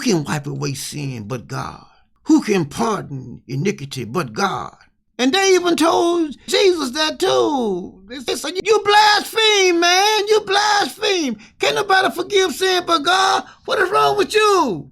can wipe away sin but God? Who can pardon iniquity but God? And they even told Jesus that too. They said, you blaspheme, man. You blaspheme. Can't nobody forgive sin but God. What is wrong with you?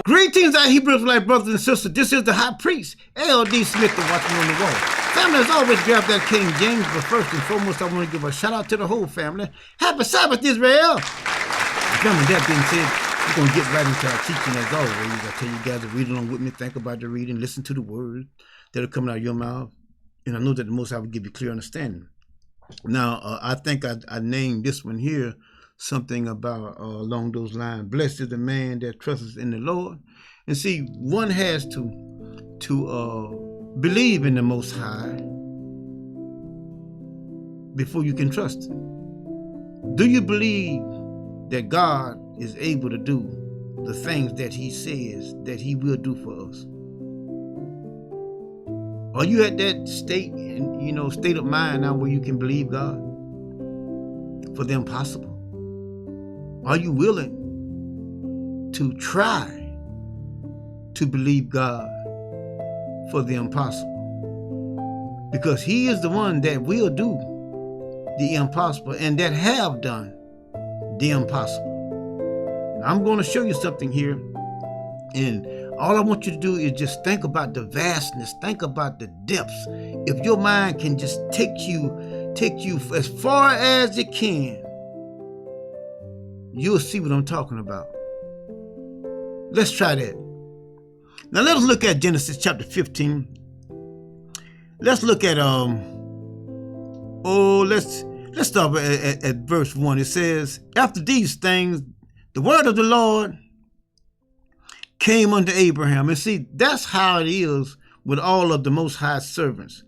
Greetings, our Hebrew Israelite brothers and sisters. This is the high priest, L.D. Smith, the Watchman on the wall. Family, as always, grab that King James, but first and foremost, I want to give a shout out to the whole family. Happy Sabbath, Israel. Family, that being said, we're going to get right into our teaching as always. I tell you guys to read along with me, think about the reading, listen to the word that are coming out of your mouth. And I know that the Most High will give you clear understanding. Now, I think I named this one here something about along those lines. Blessed is the man that trusts in the Lord. And see, one has to believe in the Most High before you can trust him. Do you believe that God is able to do the things that he says that he will do for us? Are you at that state of mind now where you can believe God for the impossible? Are you willing to try to believe God for the impossible? Because he is the one that will do the impossible and that have done the impossible. Now, I'm going to show you something here, and all I want you to do is just think about the vastness, think about the depths. If your mind can just take you as far as it can, you'll see what I'm talking about. Let's try that. Now let's look at Genesis chapter 15. Let's look at let's start at verse 1. It says, after these things, the word of the Lord came unto Abraham. And see, that's how it is with all of the Most High servants.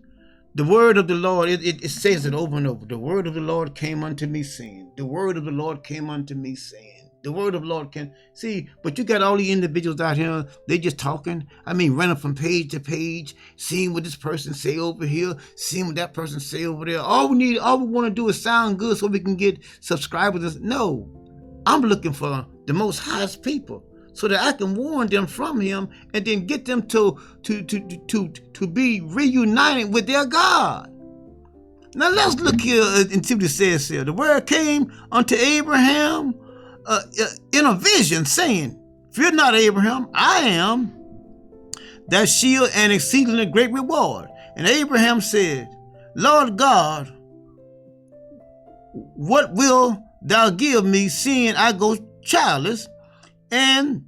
The word of the Lord, it says it over and over. The word of the Lord came unto me saying. The word of the Lord came unto me saying. The word of the Lord can see, but you got all these individuals out here, they just talking. I mean, running from page to page, seeing what this person say over here, seeing what that person say over there. All we want to do is sound good so we can get subscribers. No, I'm looking for the Most Highest people so that I can warn them from him and then get them to be reunited with their God. Now let's look here and see what it says here. The word came unto Abraham in a vision, saying, fear not, Abraham, I am that shield and exceedingly great reward. And Abraham said, Lord God, what will thou give me, seeing I go childless, and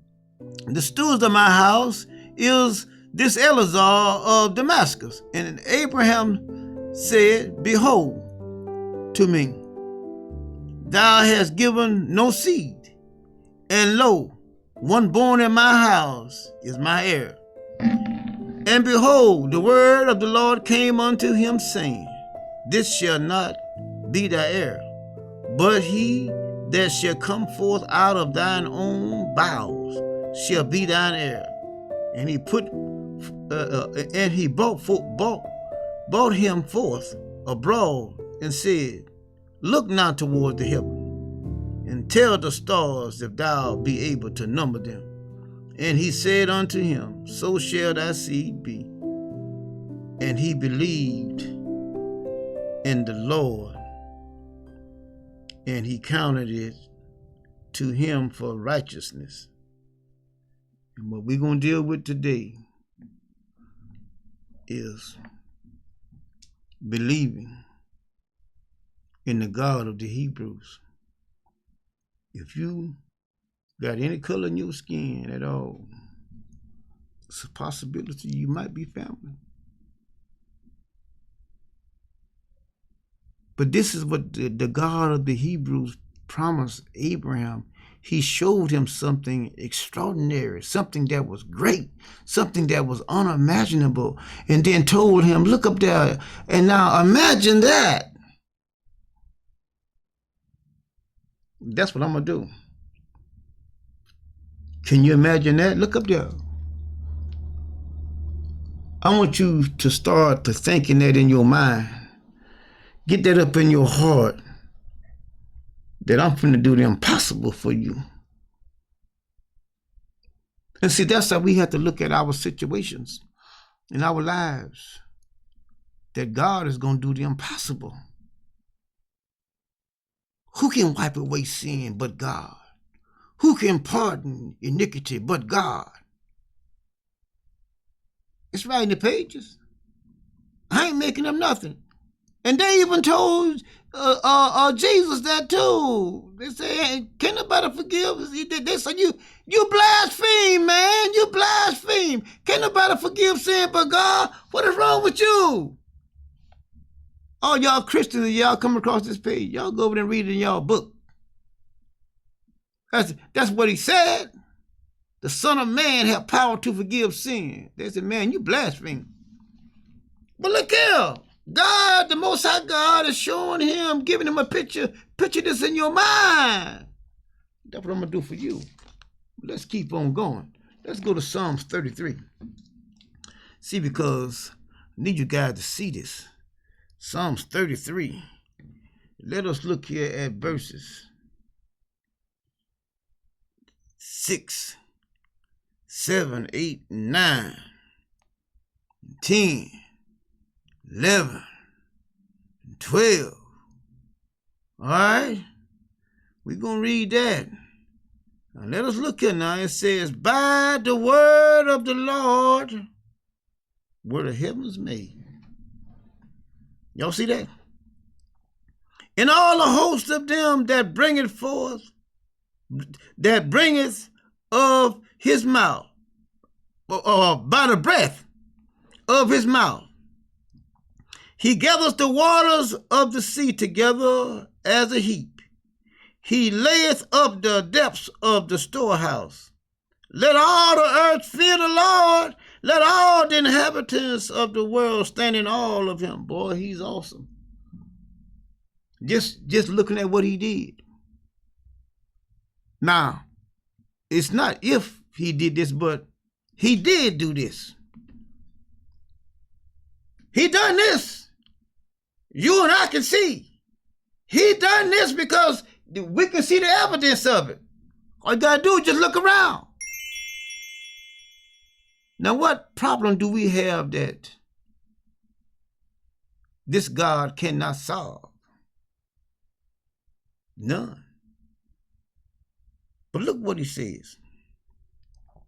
the stewards of my house is this Eleazar of Damascus? And Abraham said, behold to me, thou hast given no seed, and lo, one born in my house is my heir. And behold, the word of the Lord came unto him, saying, this shall not be thy heir, but he that shall come forth out of thine own bowels shall be thine heir. And he brought him forth abroad and said, look now toward the heaven, and tell the stars if thou be able to number them. And he said unto him, so shall thy seed be. And he believed in the Lord, and he counted it to him for righteousness. And what we're going to deal with today is believing in the God of the Hebrews. If you got any color in your skin at all, it's a possibility you might be family. But this is what the God of the Hebrews promised Abraham. He showed him something extraordinary, something that was great, something that was unimaginable, and then told him, look up there, and now imagine that. That's what I'm going to do. Can you imagine that? Look up there. I want you to start to thinking that in your mind. Get that up in your heart. that I'm finna do the impossible for you. And see, that's how we have to look at our situations in our lives, that God is going to do the impossible. Who can wipe away sin but God? Who can pardon iniquity but God? It's right in the pages. I ain't making up nothing. And they even told Jesus that too. They say, hey, can nobody forgive us? They said, you blaspheme, man. You blaspheme. Can nobody forgive sin but God? What is wrong with you? All y'all Christians, y'all come across this page, y'all go over there and read it in y'all book. That's what he said. The Son of Man have power to forgive sin. They said, man, you blaspheme. But look here. God, the Most High God, is showing him, giving him a picture. Picture this in your mind. That's what I'm going to do for you. Let's keep on going. Let's go to Psalms 33. See, because I need you guys to see this. Psalms 33. Let us look here at verses 6, 7, 8, 9, 10, 11, 12. All right? We're going to read that. Now let us look here now. It says, by the word of the Lord were the heavens made. Y'all see that? And all the host of them that bringeth forth, that bringeth of his mouth, or by the breath of his mouth. He gathers the waters of the sea together as a heap. He layeth up the depths of the storehouse. Let all the earth fear the Lord. Let all the inhabitants of the world stand in awe of him. Boy, he's awesome. Just looking at what he did. Now, it's not if he did this, but he did do this. He done this. You and I can see. He done this because we can see the evidence of it. All you gotta do is just look around. Now, what problem do we have that this God cannot solve? None. But look what he says.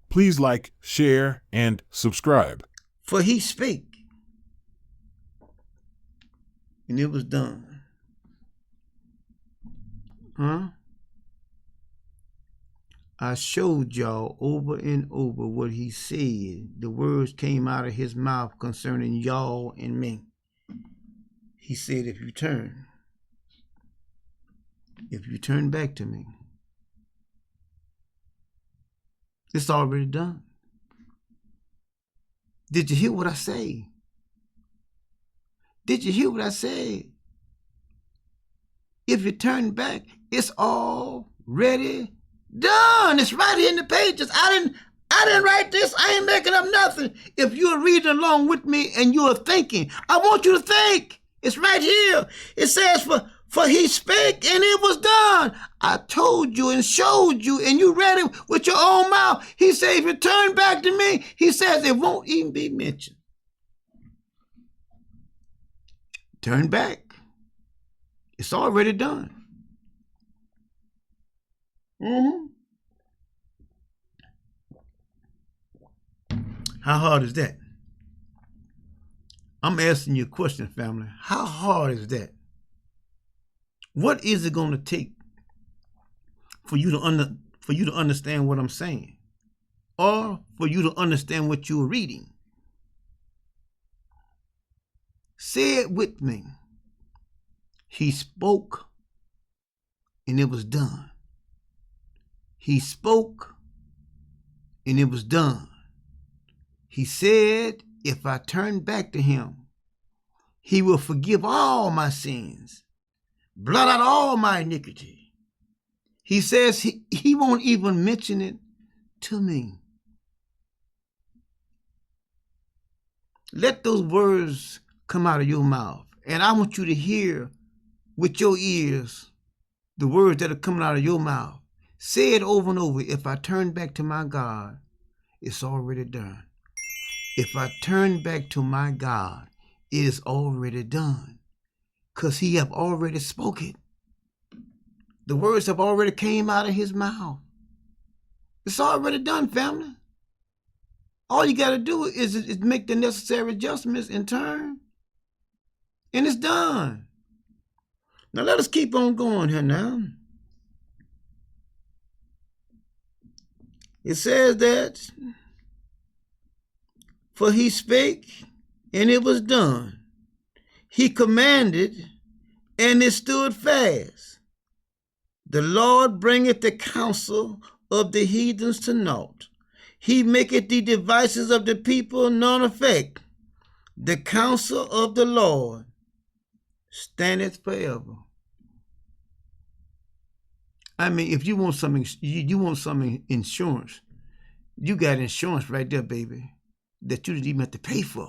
Please like, share, and subscribe. For he spake, and it was done. Huh? I showed y'all over and over what he said. The words came out of his mouth concerning y'all and me. He said, if you turn back to me, it's already done. Did you hear what I say? Did you hear what I said? If you turn back, it's already done. It's right here in the pages. I didn't write this. I ain't making up nothing. If you're reading along with me and you're thinking, I want you to think. It's right here. It says, for he spake and it was done. I told you and showed you and you read it with your own mouth. He said, if you turn back to me, he says it won't even be mentioned. Turn back. It's already done. How hard is that? I'm asking you a question, family. How hard is that? What is it going to take for you to understand what I'm saying, or for you to understand what you're reading? Say it with me. He spoke, and it was done. He spoke, and it was done. He said, if I turn back to him, he will forgive all my sins, blot out all my iniquity. He says he won't even mention it to me. Let those words come out of your mouth, and I want you to hear with your ears the words that are coming out of your mouth. Say it over and over. If I turn back to my God, it's already done. If I turn back to my God, it is already done. Because he have already spoken. The words have already came out of his mouth. It's already done, family. All you got to do is make the necessary adjustments and turn. And it's done. Now let us keep on going here now. It says that, for he spake, and it was done. He commanded, and it stood fast. The Lord bringeth the counsel of the heathens to naught. He maketh the devices of the people none effect. The counsel of the Lord standeth forever. I mean, if you want some, you want some insurance, you got insurance right there, baby, that you didn't even have to pay for.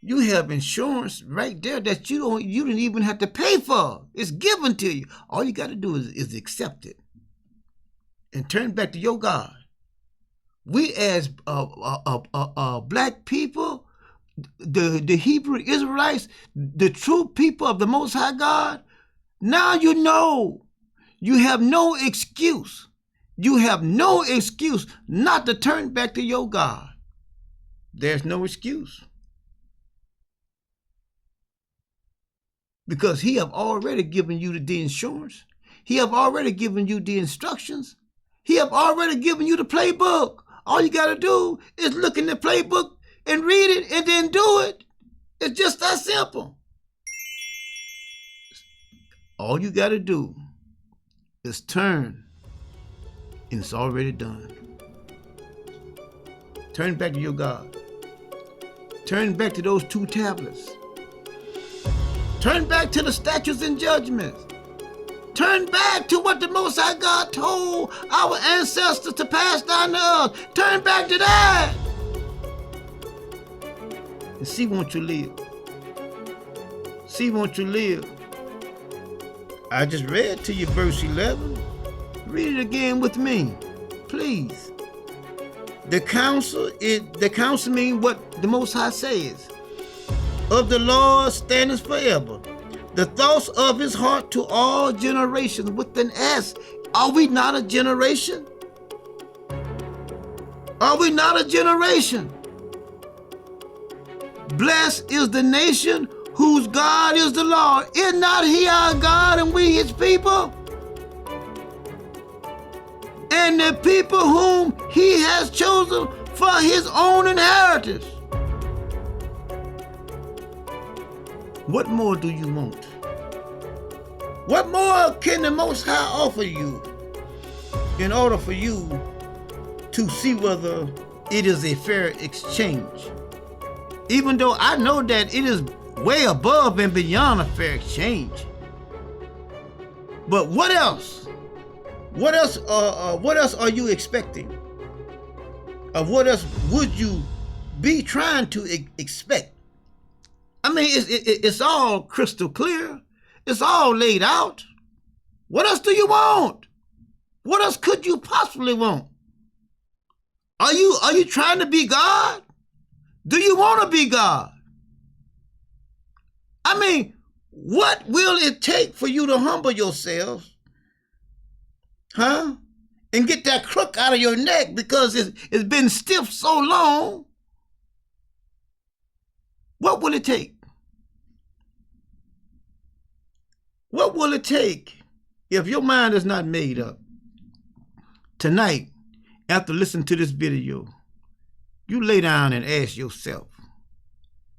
You have insurance right there that you didn't even have to pay for. It's given to you. All you got to do is accept it and turn back to your God. We as black people, the Hebrew Israelites, the true people of the Most High God, now you know you have no excuse. You have no excuse not to turn back to your God. There's no excuse. Because he have already given you the insurance. He have already given you the instructions. He have already given you the playbook. All you got to do is look in the playbook and read it and then do it. It's just that simple. All you got to do is turn, and it's already done. Turn back to your God. Turn back to those 2 tablets. Turn back to the statutes and judgments. Turn back to what the Most High God told our ancestors to pass down to us. Turn back to that. And see, won't you live? See, won't you live? I just read to you verse 11. Read it again with me, please. The counsel means what the Most High says. Of the Lord standeth forever. The thoughts of his heart to all generations with an S. Are we not a generation? Are we not a generation? Blessed is the nation whose God is the Lord. Is not he our God and we his people? And the people whom he has chosen for his own inheritance. What more do you want? What more can the Most High offer you in order for you to see whether it is a fair exchange? Even though I know that it is way above and beyond a fair exchange. But what else? What else are you expecting? Of what else would you be trying to expect? I mean, it's all crystal clear. It's all laid out. What else do you want? What else could you possibly want? Are you trying to be God? Do you want to be God? I mean, what will it take for you to humble yourself? Huh? And get that crook out of your neck because it's been stiff so long. What will it take? What will it take if your mind is not made up? Tonight, after listening to this video, you lay down and ask yourself,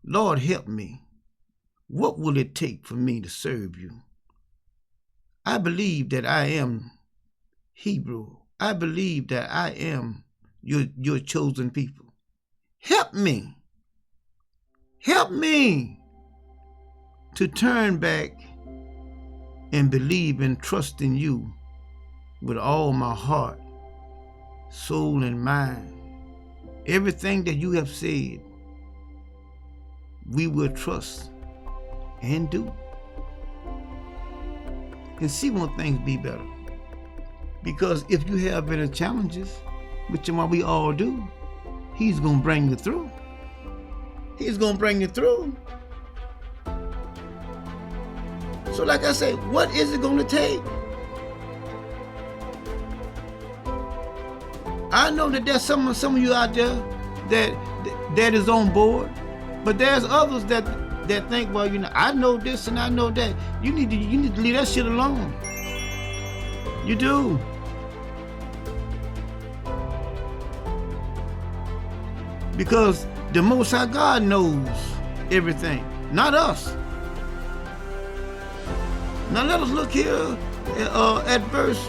Lord, help me. What will it take for me to serve you? I believe that I am Hebrew. I believe that I am your chosen people. Help me. Help me to turn back and believe and trust in you with all my heart, soul, and mind. Everything that you have said, we will trust and do. can see when things be better. Because if you have better challenges, which we all do, he's going to bring you through. He's going to bring you through. So like I say, what is it going to take? I know that there's some of you out there that is on board, but there's others that think, well, I know this and I know that. You need to leave that shit alone. You do. Because the Most High God knows everything, not us. Now let us look here at verse,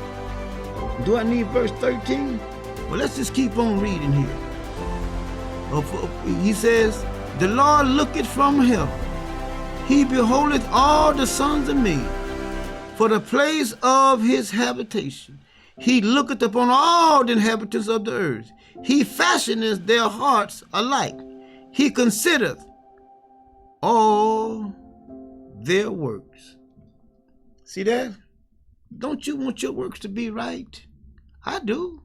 do I need verse 13? Well, let's just keep on reading here. He says, the Lord looketh from heaven, he beholdeth all the sons of men, for the place of his habitation. He looketh upon all the inhabitants of the earth. He fashioneth their hearts alike. He considereth all their works. See that? Don't you want your works to be right? I do.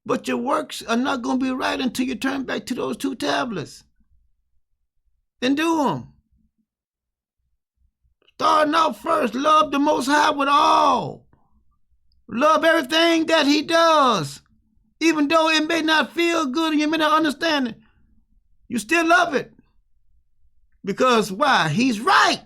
But your works are not going to be right until you turn back to those 2 tablets and do them. Starting out first, love the Most High with all. Love everything that he does. Even though it may not feel good and you may not understand it, you still love it. Because why? He's right.